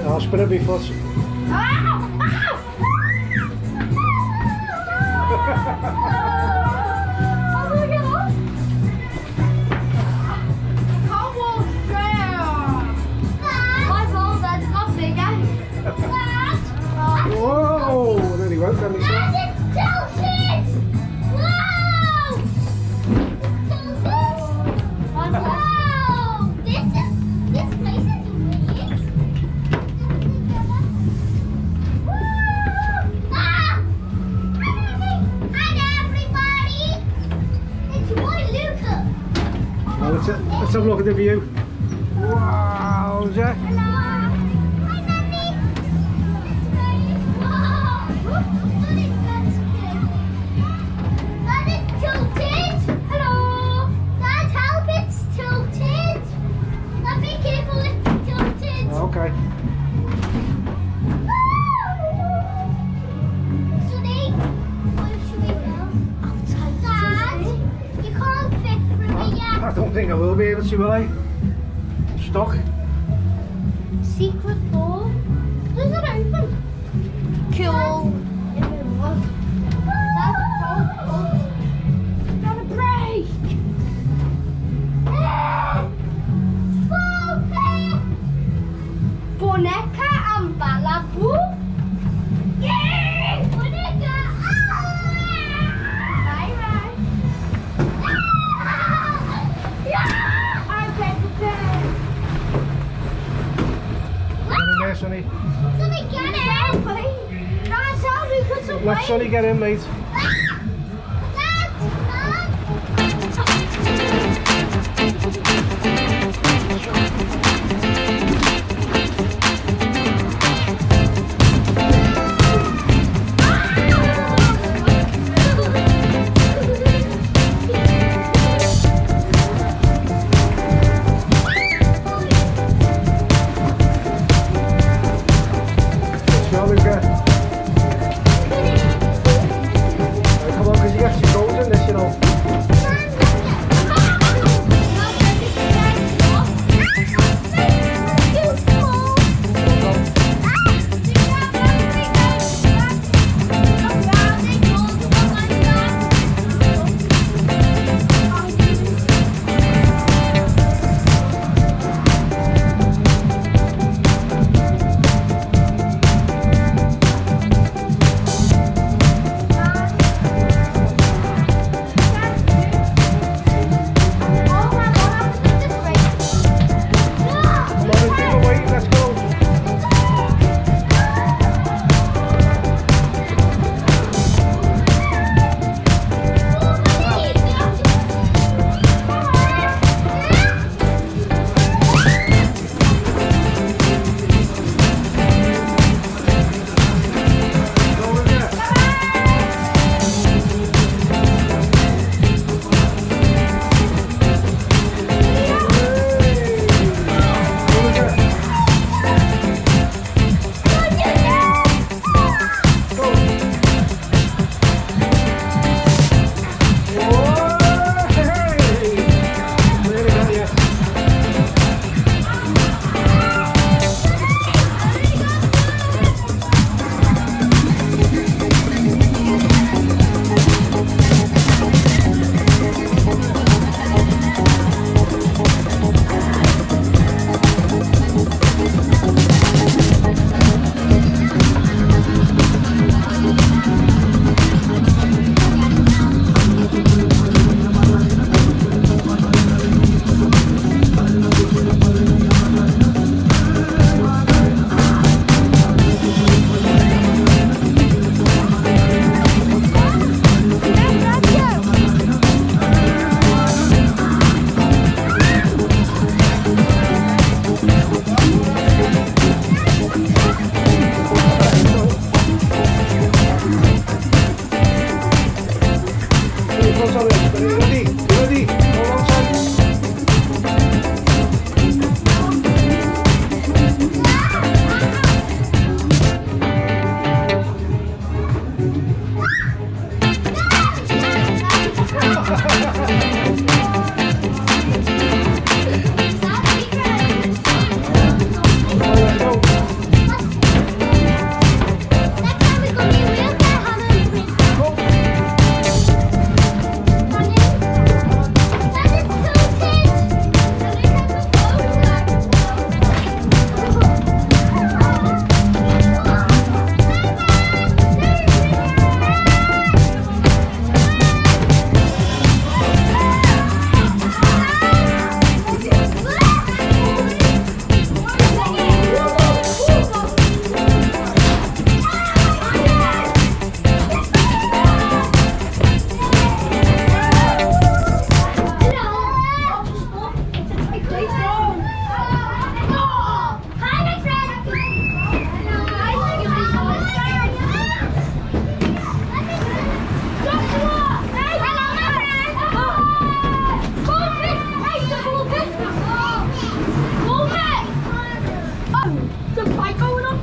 I'll spin it before. Whoa! There he went, let me see. Let's have a look at the view. Wow, Jack. That is tilted. Hello. That helmet's tilted. Now be careful, it's tilted. Okay. Sunny, where should we go? Outside. Dad, you can't fit through here. I don't think I will be able to, will I? Stuck. Secret door. Does it open? Cool. That's cool. Gotta break. Boneka and Balabu. Yeah! Boneka. Bye bye. Yeah! I'm prepared. Get in there, Sonny. Sonny, get in! That's how we put some Let Sonny get in, mate.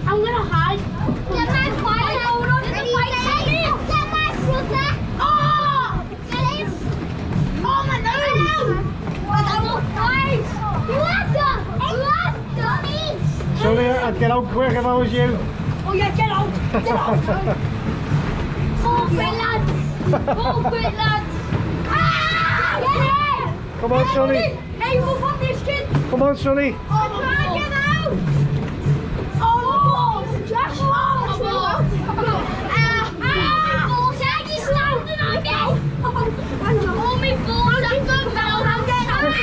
I'm gonna hide. Get my fire. Hold on to the fire. Get my brother. Oh! Get him. Oh my nose. Sorry, I'd get out quick if I was you. Oh yeah, get out. Get out. Oh, great lads. Oh, great lads. Ah! Get in. Come on, Sonny. Hey, move on this kid. Come on, Sonny. Oh, try and get out. Oh, Josh. Oh, my balls. He's landing on me. Oh, my balls. I'm going to get out.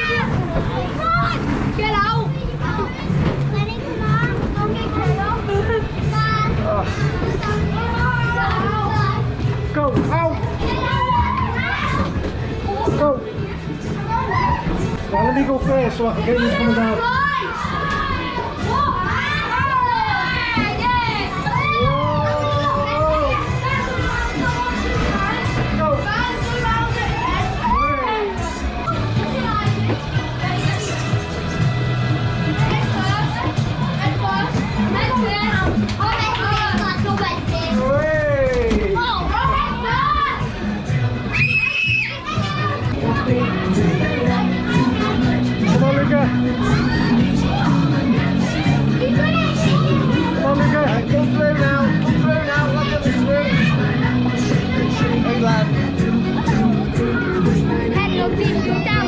Come on. Get out. Let it come on. Don't get killed. Go, out. Go. Well, let me go first so I can get you coming down. Come on, Luca. Come on, Luca. Come through now. Come through now. Look at the swing. Hey, lad. Head no deep, go down.